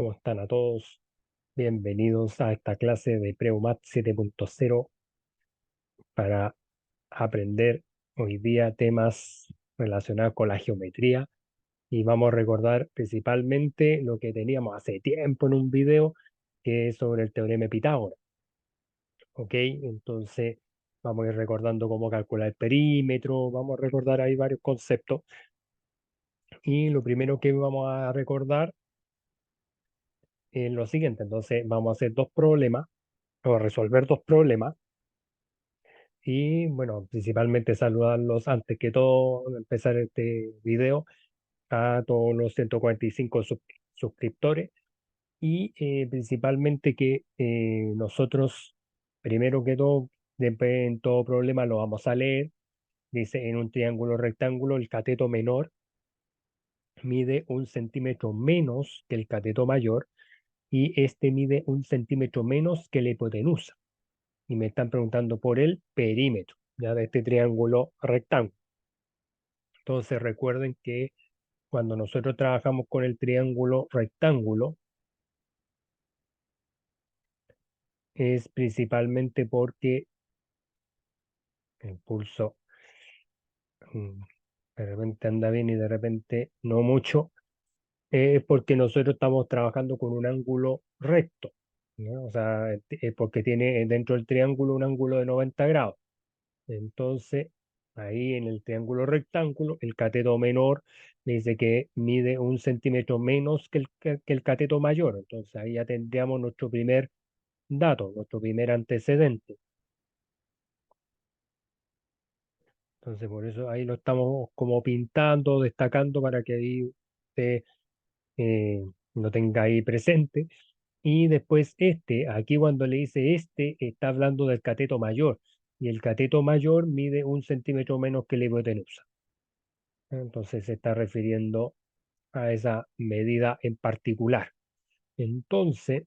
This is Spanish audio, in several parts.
¿Cómo están a todos? Bienvenidos a esta clase de Preumat 7.0 para aprender hoy día temas relacionados con la geometría y vamos a recordar principalmente lo que teníamos hace tiempo en un video que es sobre el teorema de Pitágoras. ¿Ok? Entonces vamos a ir recordando cómo calcular el perímetro, vamos a recordar ahí varios conceptos y lo primero que vamos a recordar es lo siguiente. Entonces vamos a hacer dos problemas o resolver dos problemas. Y bueno, principalmente saludarlos antes que todo, empezar este video a todos los 145 suscriptores y principalmente que nosotros, primero que todo, después en todo problema lo vamos a leer. Dice, en un triángulo rectángulo, el cateto menor mide 1 centímetro menos que el cateto mayor y este mide 1 centímetro menos que la hipotenusa. Y me están preguntando por el perímetro ya de este triángulo rectángulo. Entonces recuerden que cuando nosotros trabajamos con el triángulo rectángulo es principalmente porque el pulso mm, de repente anda bien y de repente no mucho, es porque nosotros estamos trabajando con un ángulo recto, ¿no? O sea, es porque tiene dentro del triángulo un ángulo de 90 grados. Entonces, ahí en el triángulo rectángulo, el cateto menor dice que mide 1 centímetro menos que el cateto mayor. Entonces, ahí ya tendríamos nuestro primer dato, nuestro primer antecedente. Entonces, por eso ahí lo estamos como pintando, destacando para que ahí usted lo tenga ahí presente. Y después aquí cuando le dice está hablando del cateto mayor. Y el cateto mayor mide 1 centímetro menos que la hipotenusa. Entonces se está refiriendo a esa medida en particular. Entonces,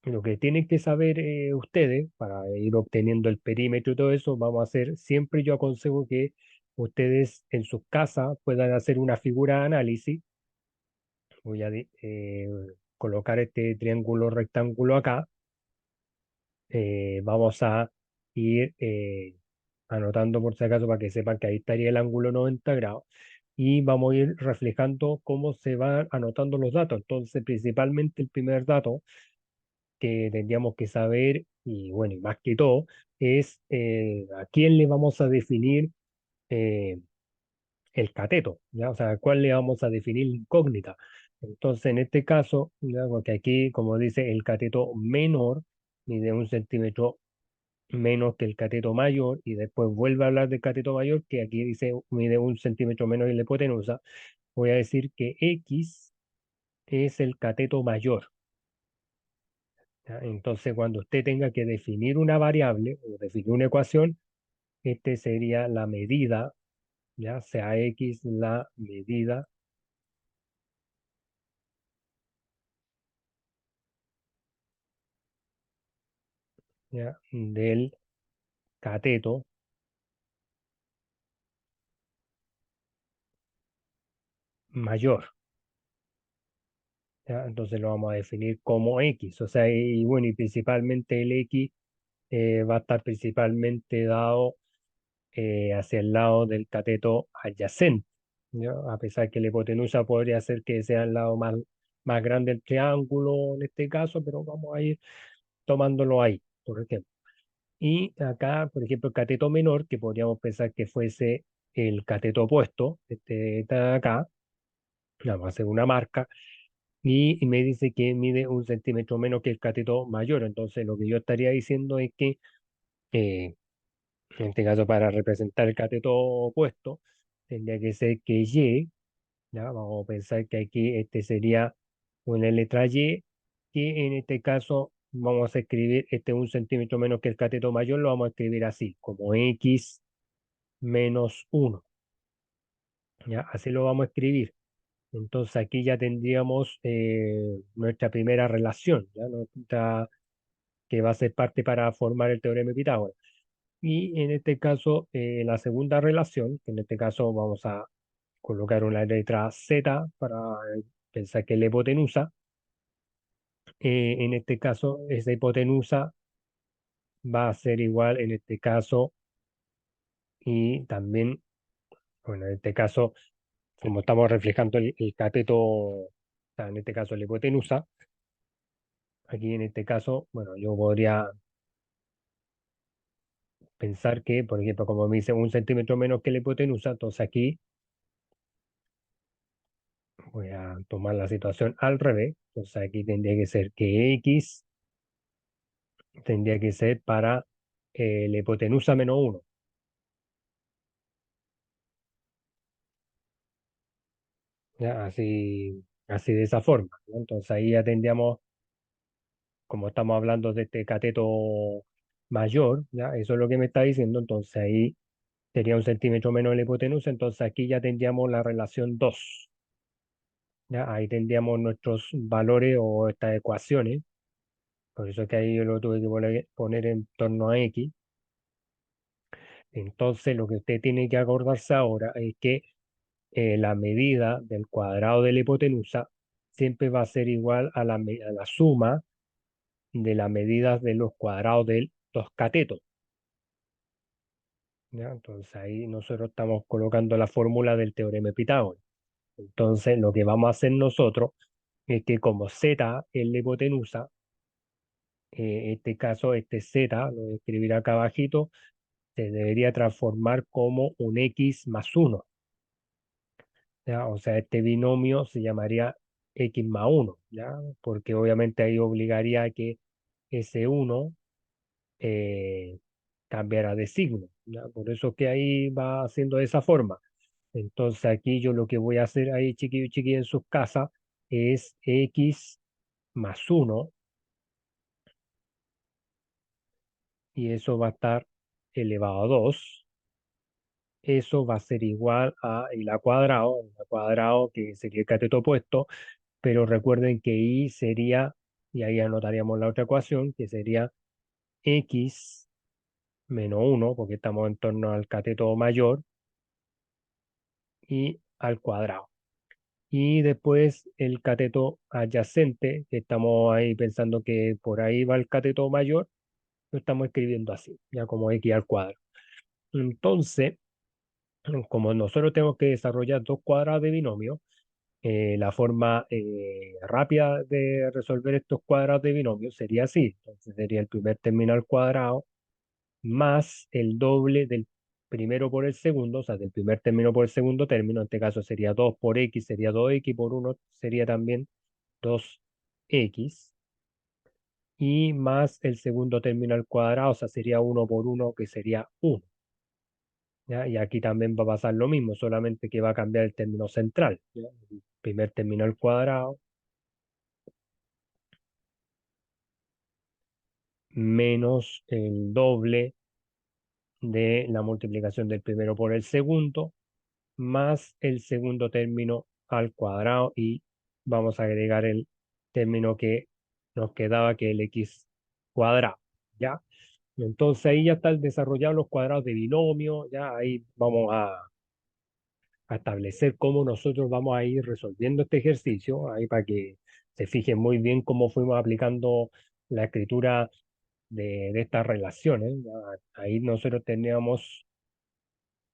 lo que tienen que saber ustedes para ir obteniendo el perímetro y todo eso, vamos a hacer, siempre yo aconsejo que ustedes en sus casas puedan hacer una figura de análisis. Voy a colocar este triángulo rectángulo acá. Vamos a ir anotando por si acaso para que sepan que ahí estaría el ángulo 90 grados y vamos a ir reflejando cómo se van anotando los datos. Entonces, principalmente el primer dato que tendríamos que saber, y bueno, y más que todo, es a quién le vamos a definir eh, el cateto, ¿ya? O sea, cuál le vamos a definir la incógnita. Entonces, en este caso, ¿ya? Porque aquí, como dice, el cateto menor mide 1 centímetro menos que el cateto mayor, y después vuelve a hablar del cateto mayor, que aquí dice mide 1 centímetro menos que la hipotenusa. Voy a decir que X es el cateto mayor. ¿Ya? Entonces, cuando usted tenga que definir una variable o definir una ecuación, este sería la medida, ya sea X la medida, ¿ya? Del cateto mayor. ¿Ya? Entonces lo vamos a definir como X. O sea, y bueno, y principalmente el X va a estar principalmente dado hacia el lado del cateto adyacente, ¿ya? A pesar que la hipotenusa podría ser que sea el lado más grande del triángulo en este caso, pero vamos a ir tomándolo ahí, por ejemplo. Y acá, por ejemplo, el cateto menor, que podríamos pensar que fuese el cateto opuesto, este está acá, vamos a hacer una marca, y me dice que mide 1 centímetro menos que el cateto mayor. Entonces, lo que yo estaría diciendo es que eh, en este caso, para representar el cateto opuesto, tendría que ser que Y, ¿ya? Vamos a pensar que aquí este sería una letra Y, que en este caso vamos a escribir 1 centímetro menos que el cateto mayor, lo vamos a escribir así, como X menos 1, ¿ya? Así lo vamos a escribir. Entonces aquí ya tendríamos nuestra primera relación, ¿ya? Que va a ser parte para formar el teorema de Pitágoras. Y en este caso, la segunda relación, que en este caso vamos a colocar una letra Z para pensar que es la hipotenusa, En este caso, esa hipotenusa va a ser igual en este caso y también, bueno, en este caso, como estamos reflejando el cateto, o sea, en este caso la hipotenusa, aquí en este caso, bueno, yo podría pensar que, por ejemplo, como me dice 1 centímetro menos que la hipotenusa, entonces aquí voy a tomar la situación al revés. Entonces aquí tendría que ser que X tendría que ser para la hipotenusa menos uno. ¿Ya? Así de esa forma, ¿no? Entonces ahí ya tendríamos, como estamos hablando de este cateto mayor, ¿ya? Eso es lo que me está diciendo, entonces ahí sería 1 centímetro menos la hipotenusa, entonces aquí ya tendríamos la relación 2. ¿Ya? Ahí tendríamos nuestros valores o estas ecuaciones, por eso es que ahí yo lo tuve que poner en torno a X. Entonces lo que usted tiene que acordarse ahora es que la medida del cuadrado de la hipotenusa siempre va a ser igual a la suma de las medidas de los cuadrados de los catetos. ¿Ya? Entonces ahí nosotros estamos colocando la fórmula del teorema de Pitágoras. Entonces lo que vamos a hacer nosotros es que como z es la hipotenusa, este caso, este z, lo voy a escribir acá abajito, se debería transformar como un x más 1. ¿Ya? O sea, este binomio se llamaría x más 1, ¿ya? Porque obviamente ahí obligaría a que ese 1 cambiará de signo, ¿ya? Por eso que ahí va haciendo de esa forma. Entonces aquí yo lo que voy a hacer ahí, chiquillos y chiquillas, en sus casas, es x más 1 y eso va a estar elevado a 2. Eso va a ser igual a el a cuadrado que sería el cateto opuesto, pero recuerden que y sería, y ahí anotaríamos la otra ecuación, que sería x menos 1 porque estamos en torno al cateto mayor, y al cuadrado. Y después el cateto adyacente, que estamos ahí pensando que por ahí va el cateto mayor, lo estamos escribiendo así, ya como x al cuadrado. Entonces, como nosotros tenemos que desarrollar dos cuadrados de binomio, la forma rápida de resolver estos cuadrados de binomio sería así. Entonces sería el primer término al cuadrado más el doble del primero por el segundo, o sea, del primer término por el segundo término. En este caso sería 2 por x, sería 2x por uno sería también 2x. Y más el segundo término al cuadrado, o sea, sería uno por uno que sería 1. ¿Ya? Y aquí también va a pasar lo mismo, solamente que va a cambiar el término central. ¿Ya? El primer término al cuadrado menos el doble de la multiplicación del primero por el segundo, más el segundo término al cuadrado y vamos a agregar el término que nos quedaba, que es el x cuadrado, ¿ya? Entonces ahí ya están desarrollados los cuadrados de binomio, ya ahí vamos a establecer cómo nosotros vamos a ir resolviendo este ejercicio, ahí para que se fijen muy bien cómo fuimos aplicando la escritura de estas relaciones. ¿Ya? Ahí nosotros teníamos,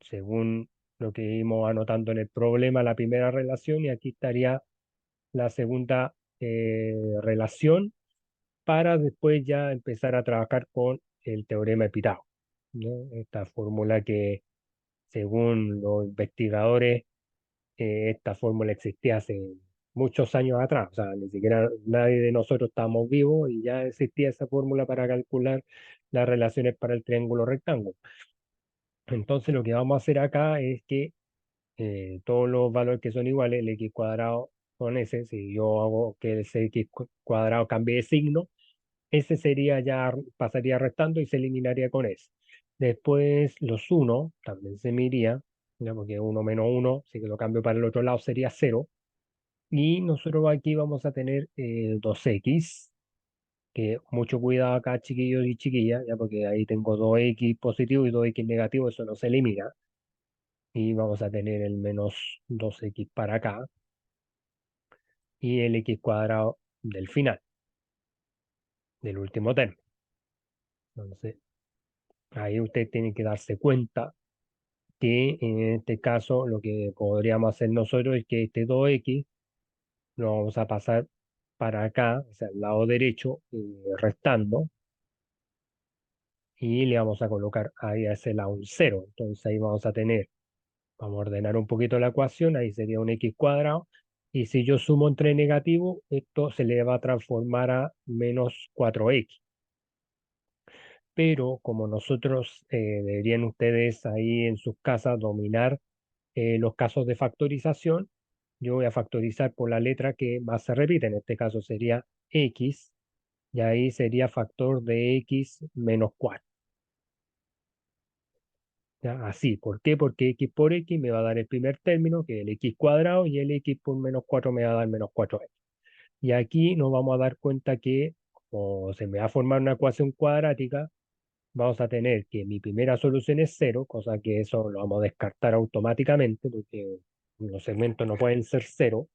según lo que íbamos anotando en el problema, la primera relación y aquí estaría la segunda relación para después ya empezar a trabajar con el teorema de Pitágoras, ¿no? Esta fórmula que, según los investigadores, esta fórmula existía hace muchos años atrás, o sea, ni siquiera nadie de nosotros estábamos vivos y ya existía esa fórmula para calcular las relaciones para el triángulo rectángulo. Entonces lo que vamos a hacer acá es que todos los valores que son iguales, el x cuadrado con ese, si yo hago que ese x cuadrado cambie de signo, ese sería ya, pasaría restando y se eliminaría con ese. Después los 1 también se me iría, ¿ya? Porque 1 menos 1, si que lo cambio para el otro lado sería 0. Y nosotros aquí vamos a tener 2x, que mucho cuidado acá, chiquillos y chiquillas, ya porque ahí tengo 2x positivo y 2x negativo, eso no se elimina. Y vamos a tener el menos 2x para acá y el x cuadrado del final. del último término. Entonces, ahí usted tiene que darse cuenta que en este caso lo que podríamos hacer nosotros es que este 2x lo vamos a pasar para acá, o sea, al lado derecho, restando, y le vamos a colocar ahí a ese lado un cero. Entonces ahí vamos a tener, vamos a ordenar un poquito la ecuación, ahí sería un x cuadrado, y si yo sumo entre negativo, esto se le va a transformar a menos 4x. Pero como nosotros deberían ustedes ahí en sus casas dominar los casos de factorización, yo voy a factorizar por la letra que más se repite, en este caso sería x, y ahí sería factor de x menos 4. ¿Ya? Así, ¿por qué? Porque x por x me va a dar el primer término, que es el x cuadrado, y el x por menos 4 me va a dar menos 4x. Y aquí nos vamos a dar cuenta que, como se me va a formar una ecuación cuadrática, vamos a tener que mi primera solución es cero, cosa que eso lo vamos a descartar automáticamente, porque los segmentos no pueden ser cero,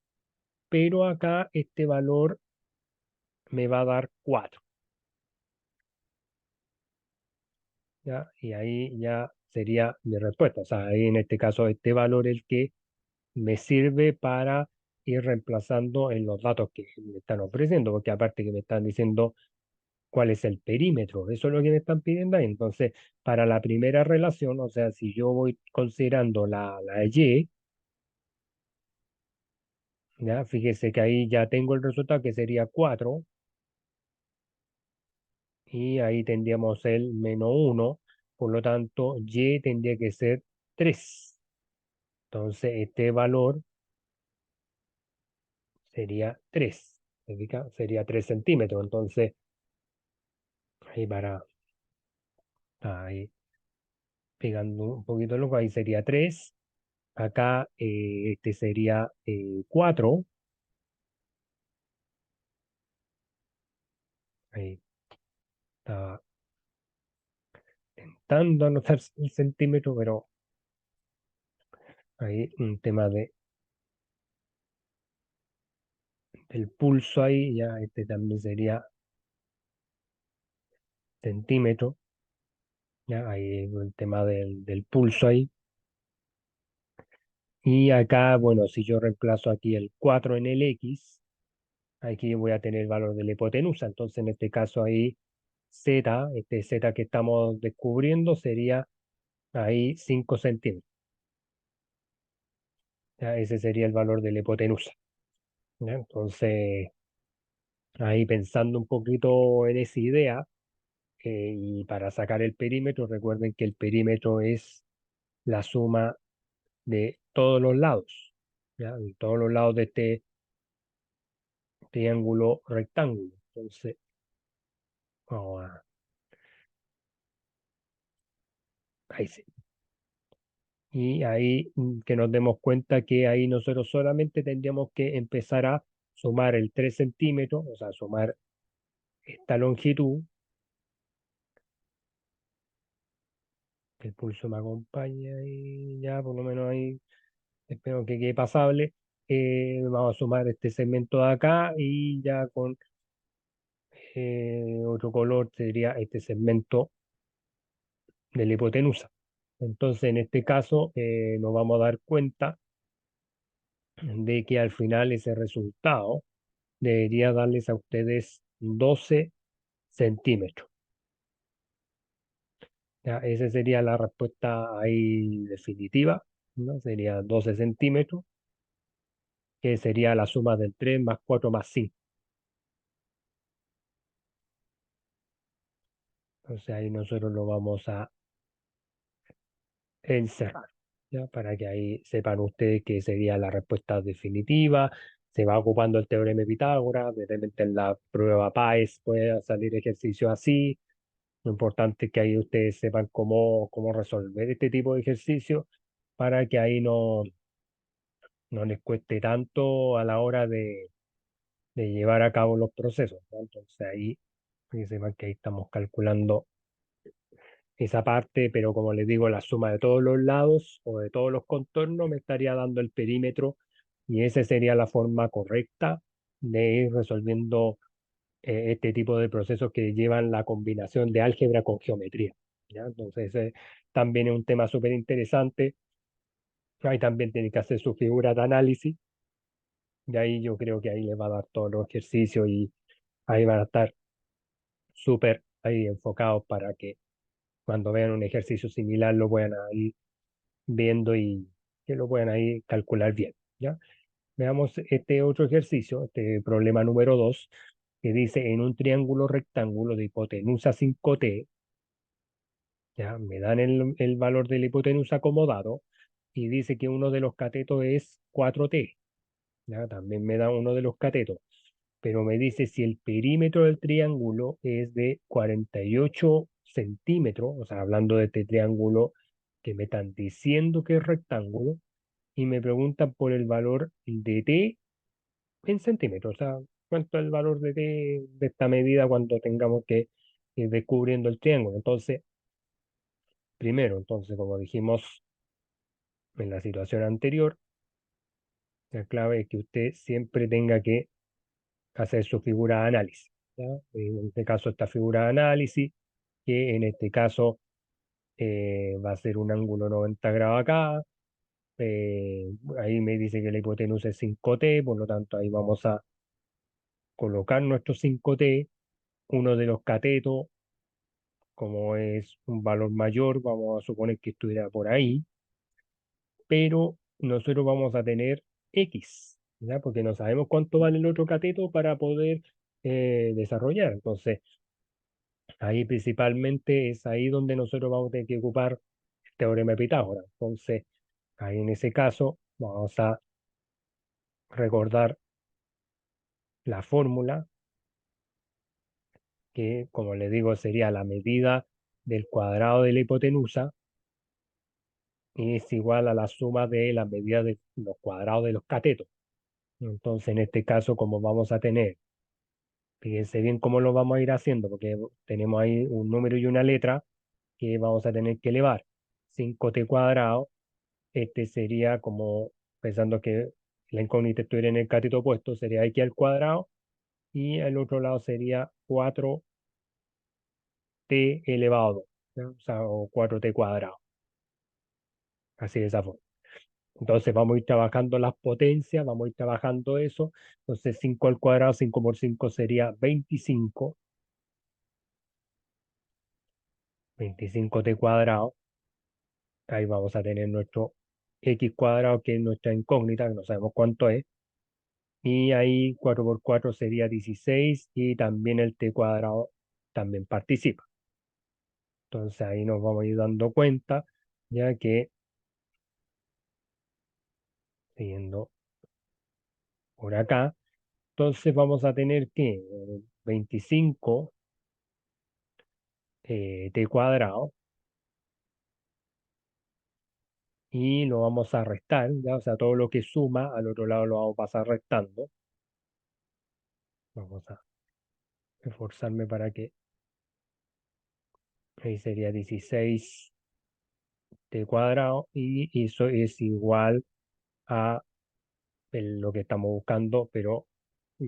pero acá este valor me va a dar 4, ¿ya? Y ahí ya sería mi respuesta. O sea, ahí en este caso este valor es el que me sirve para ir reemplazando en los datos que me están ofreciendo, porque aparte que me están diciendo cuál es el perímetro, eso es lo que me están pidiendo ahí. Entonces, para la primera relación, o sea, si yo voy considerando la Y, ¿ya? Fíjese que ahí ya tengo el resultado que sería 4 y ahí tendríamos el menos uno, por lo tanto, Y tendría que ser 3. Entonces, este valor sería 3, ¿se fija? Sería 3 centímetros. Entonces, ahí para, ahí pegando un poquito loco, ahí sería 3. Acá este sería 4. Ahí estaba intentando anotar el centímetro, pero ahí un tema del pulso ahí, ya este también sería centímetro, ya ahí el tema del pulso ahí. Y acá, bueno, si yo reemplazo aquí el 4 en el X, aquí voy a tener el valor de la hipotenusa. Entonces, en este caso ahí, Z, este Z que estamos descubriendo sería ahí 5 centímetros. Ya, ese sería el valor de la hipotenusa. ¿Ya? Entonces, ahí pensando un poquito en esa idea, y para sacar el perímetro, recuerden que el perímetro es la suma de todos los lados, ¿ya? De todos los lados de este triángulo rectángulo. Entonces, vamos a, ahí sí. Y ahí que nos demos cuenta que ahí nosotros solamente tendríamos que empezar a sumar el 3 centímetros, o sea, sumar esta longitud, que el pulso me acompaña y ya por lo menos ahí espero que quede pasable. Vamos a sumar este segmento de acá y ya con otro color sería este segmento de la hipotenusa. Entonces, en este caso, nos vamos a dar cuenta de que al final ese resultado debería darles a ustedes 12 centímetros. ¿Ya? Esa sería la respuesta ahí definitiva, ¿no? Sería 12 centímetros, que sería la suma del 3 más 4 más 5. Entonces ahí nosotros lo vamos a encerrar, ¿ya? Para que ahí sepan ustedes que sería la respuesta definitiva. Se va ocupando el teorema de Pitágoras, de repente en la prueba PAES puede salir ejercicio así. Lo importante es que ahí ustedes sepan cómo resolver este tipo de ejercicio para que ahí no les cueste tanto a la hora de llevar a cabo los procesos, ¿no? Entonces ahí, que sepan que ahí estamos calculando esa parte, pero como les digo, la suma de todos los lados o de todos los contornos me estaría dando el perímetro y esa sería la forma correcta de ir resolviendo este tipo de procesos que llevan la combinación de álgebra con geometría. ¿Ya? Entonces, también es un tema súper interesante. Ahí también tiene que hacer su figura de análisis, y ahí yo creo que ahí les va a dar todos los ejercicios y ahí van a estar súper ahí enfocados para que cuando vean un ejercicio similar lo puedan ir viendo y que lo puedan ahí calcular bien. ¿Ya? Veamos este otro ejercicio, este problema número 2 que dice en un triángulo rectángulo de hipotenusa 5t, ya me dan el valor de la hipotenusa como dado y dice que uno de los catetos es 4t, ya también me da uno de los catetos, pero me dice si el perímetro del triángulo es de 48 centímetros, o sea, hablando de este triángulo que me están diciendo que es rectángulo, y me preguntan por el valor de t en centímetros, o sea, cuánto es el valor de t de esta medida cuando tengamos que ir descubriendo el triángulo. Entonces, primero, entonces, como dijimos en la situación anterior, la clave es que usted siempre tenga que hacer su figura de análisis. ¿Ya? En este caso, esta figura de análisis, que en este caso va a ser un ángulo 90 grados acá. Ahí me dice que la hipotenusa es 5t, por lo tanto ahí vamos a colocar nuestro 5t, uno de los catetos, como es un valor mayor, vamos a suponer que estuviera por ahí, pero nosotros vamos a tener X, ¿ya? Porque no sabemos cuánto vale el otro cateto para poder desarrollar. Entonces, ahí principalmente es ahí donde nosotros vamos a tener que ocupar el teorema de Pitágoras. Entonces, ahí en ese caso vamos a recordar la fórmula que, como les digo, sería la medida del cuadrado de la hipotenusa y es igual a la suma de la medida de los cuadrados de los catetos. Entonces, en este caso, como vamos a tener, fíjense bien cómo lo vamos a ir haciendo, porque tenemos ahí un número y una letra que vamos a tener que elevar. 5t cuadrado, este sería como, pensando que la incógnita estuviera en el cateto opuesto, sería x al cuadrado, y el otro lado sería 4t elevado a 2, ¿ya? O sea, o 4t cuadrado, así de esa forma. Entonces vamos a ir trabajando las potencias, vamos a ir trabajando eso. Entonces 5 al cuadrado, 5 por 5 sería 25, 25t cuadrado. Ahí vamos a tener nuestro x cuadrado, que es nuestra incógnita, que no sabemos cuánto es. Y ahí 4 por 4 sería 16 y también el t cuadrado también participa. Entonces ahí nos vamos a ir dando cuenta, ya que, siguiendo por acá, entonces vamos a tener que 25 t cuadrado y lo vamos a restar, ¿ya? O sea, todo lo que suma al otro lado lo vamos a pasar restando. Vamos a esforzarme para que ahí sería 16 t cuadrado y eso es igual a lo que estamos buscando, pero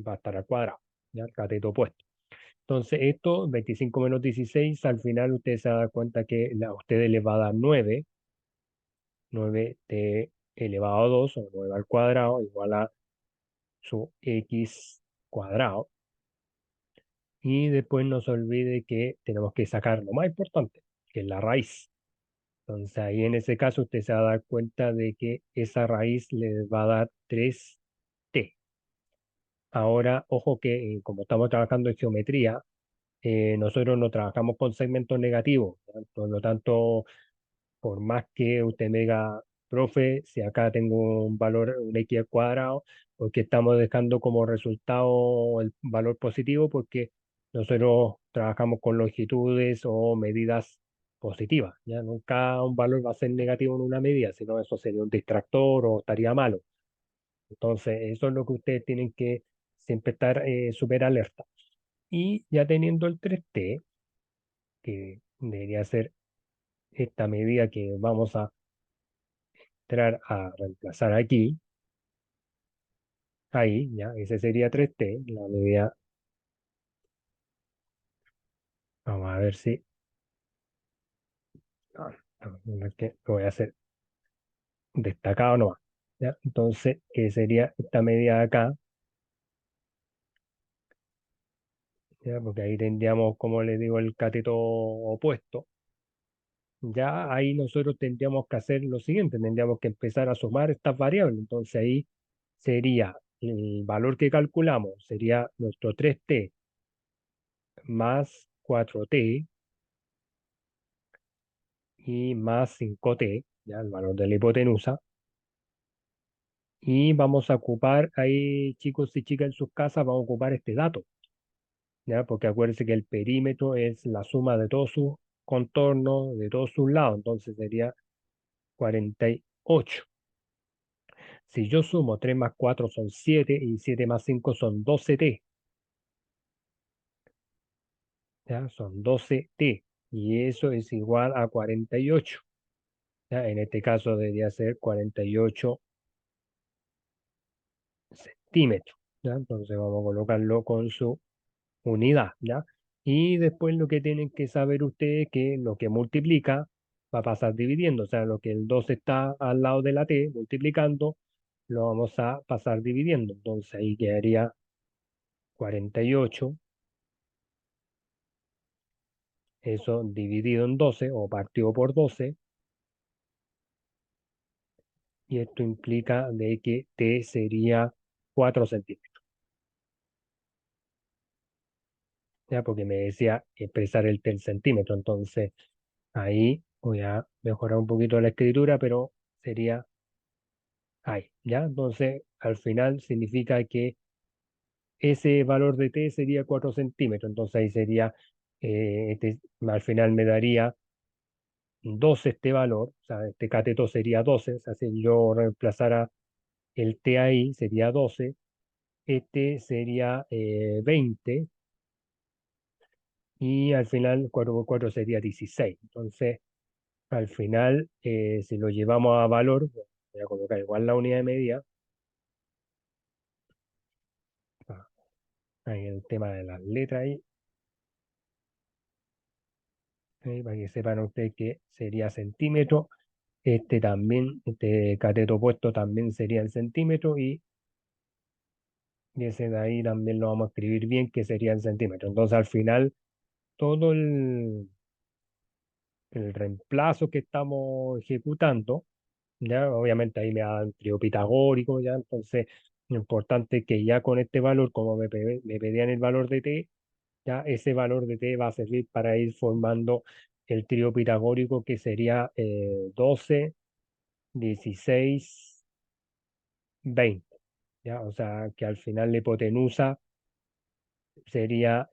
va a estar al cuadrado, ¿ya? El cateto opuesto. Entonces, esto, 25 menos 16, al final ustedes se dan cuenta que a ustedes les va a dar 9, 9t elevado a 2 o 9 al cuadrado igual a su x cuadrado. Y después no se olvide que tenemos que sacar lo más importante, que es la raíz. Entonces ahí en ese caso usted se va a dar cuenta de que esa raíz le va a dar 3t. Ahora, ojo que como estamos trabajando en geometría, nosotros no trabajamos con segmentos negativos, ¿ya? Por lo tanto, por más que usted me diga, profe, si acá tengo un valor, un x al cuadrado, porque estamos dejando como resultado el valor positivo, porque nosotros trabajamos con longitudes o medidas positivas, ¿ya? Nunca un valor va a ser negativo en una medida, sino eso sería un distractor o estaría malo. Entonces, eso es lo que ustedes tienen que siempre estar súper alerta. Y ya teniendo el 3t, que debería ser esta medida que vamos a entrar a reemplazar aquí, ahí, ya, ese sería 3t, la medida Vamos a ver si... no, es que lo voy a hacer destacado nomás. ¿Ya? Entonces, ¿qué sería esta medida de acá? ¿Ya? Porque ahí tendríamos, como les digo, el cateto opuesto. Ya ahí nosotros tendríamos que hacer lo siguiente, tendríamos que empezar a sumar estas variables. Entonces ahí sería el valor que calculamos, sería nuestro 3t más 4t y más 5t, ya el valor de la hipotenusa. Y vamos a ocupar ahí, chicos y chicas en sus casas, vamos a ocupar este dato, ¿ya? Porque acuérdense que el perímetro es la suma de todos sus contornos, de todos sus lados, entonces sería 48. Si yo sumo 3 más 4 son 7 y 7 más 5 son 12t, ¿ya? Son 12t y eso es igual a 48, ¿ya? En este caso debería ser 48 centímetros, ¿ya? Entonces vamos a colocarlo con su unidad, ¿ya? Y después lo que tienen que saber ustedes es que lo que multiplica va a pasar dividiendo, o sea, lo que el 2 está al lado de la t multiplicando, lo vamos a pasar dividiendo. Entonces ahí quedaría 48, eso dividido en 12 o partido por 12, y esto implica de que t sería 4 centímetros, ¿ya? Porque me decía expresar el t en centímetro, entonces ahí voy a mejorar un poquito la escritura, pero sería ahí, ¿ya? Entonces, al final significa que ese valor de t sería 4 centímetros, entonces ahí sería, al final me daría 12 este valor, o sea, este cateto sería 12, o sea, si yo reemplazara el t ahí, sería 12, este sería 20, y al final 4 por 4 sería 16. Entonces, al final, si lo llevamos a valor, voy a colocar igual la unidad de medida, ah, ahí el tema de las letras ahí, para que sepan ustedes que sería centímetro. Este también, este cateto opuesto también sería el centímetro y ese de ahí también lo vamos a escribir bien, que sería el centímetro. Entonces al final todo el reemplazo que estamos ejecutando, ya obviamente ahí me da el trío pitagórico, ya entonces lo importante es que ya con este valor, como me pedían el valor de t, ya ese valor de t va a servir para ir formando el trío pitagórico que sería 12, 16, 20, ¿ya? O sea, que al final la hipotenusa sería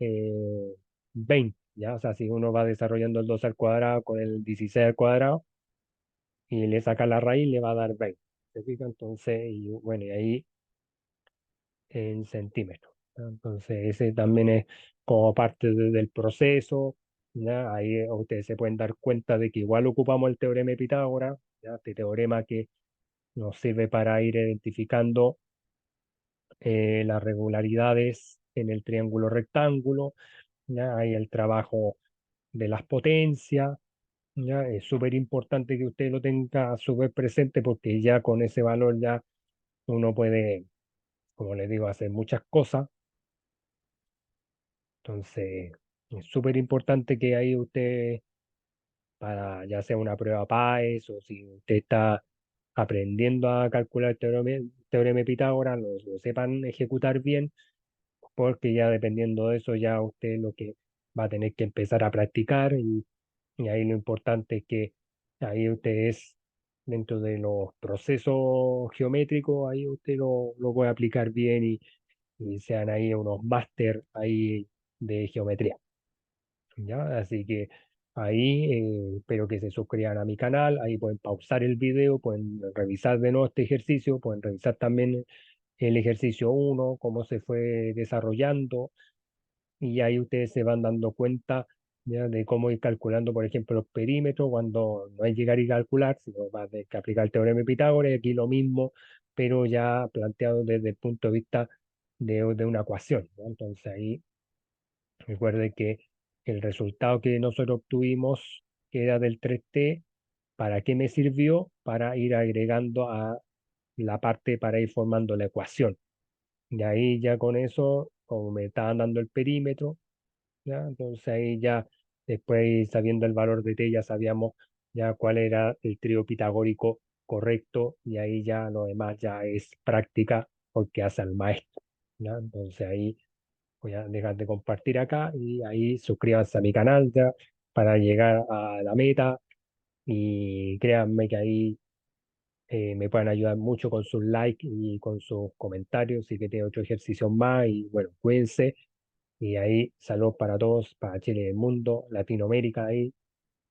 20, ¿ya? O sea, si uno va desarrollando el 2 al cuadrado con el 16 al cuadrado y le saca la raíz, le va a dar 20. ¿Se fija? Entonces, y bueno, y ahí en centímetros, ¿ya? Entonces, ese también es como parte del proceso, ¿ya? Ahí ustedes se pueden dar cuenta de que igual ocupamos el teorema de Pitágoras, ¿ya? Este teorema que nos sirve para ir identificando las regularidades en el triángulo rectángulo, ¿ya? Hay el trabajo de las potencias, ¿ya? Es súper importante que usted lo tenga súper presente porque ya con ese valor ya uno puede, como les digo, hacer muchas cosas. Entonces, es súper importante que ahí usted, para ya sea una prueba PAES o si usted está aprendiendo a calcular el teorema de Pitágoras, lo sepan ejecutar bien, porque ya dependiendo de eso, ya usted lo que va a tener que empezar a practicar y ahí lo importante es que ahí usted es dentro de los procesos geométricos, ahí usted lo puede aplicar bien y sean ahí unos máster ahí de geometría, ¿ya? Así que ahí espero que se suscriban a mi canal, ahí pueden pausar el video, pueden revisar de nuevo este ejercicio, pueden revisar también el ejercicio uno cómo se fue desarrollando, y ahí ustedes se van dando cuenta, ya, de cómo ir calculando, por ejemplo, los perímetros cuando no hay que llegar y calcular, sino va a tener que aplicar el teorema de Pitágoras, y aquí lo mismo, pero ya planteado desde el punto de vista de una ecuación, ¿no? Entonces ahí recuerde que el resultado que nosotros obtuvimos, que era del 3T, ¿para qué me sirvió? Para ir agregando a la parte para ir formando la ecuación. Y ahí ya con eso, como me estaban dando el perímetro, ¿ya? Entonces ahí ya, después sabiendo el valor de t, ya sabíamos ya cuál era el trío pitagórico correcto, y ahí ya lo demás ya es práctica porque hace al maestro, ¿ya? Entonces ahí voy a dejar de compartir acá y ahí suscríbanse a mi canal ya para llegar a la meta, y créanme que ahí me pueden ayudar mucho con sus likes y con sus comentarios, y que tengo otro ejercicio más, y bueno, cuídense. Y ahí, saludos para todos, para Chile y el mundo, Latinoamérica ahí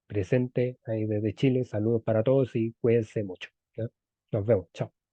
presente, ahí desde Chile, saludos para todos y cuídense mucho, ¿ya? Nos vemos, chao.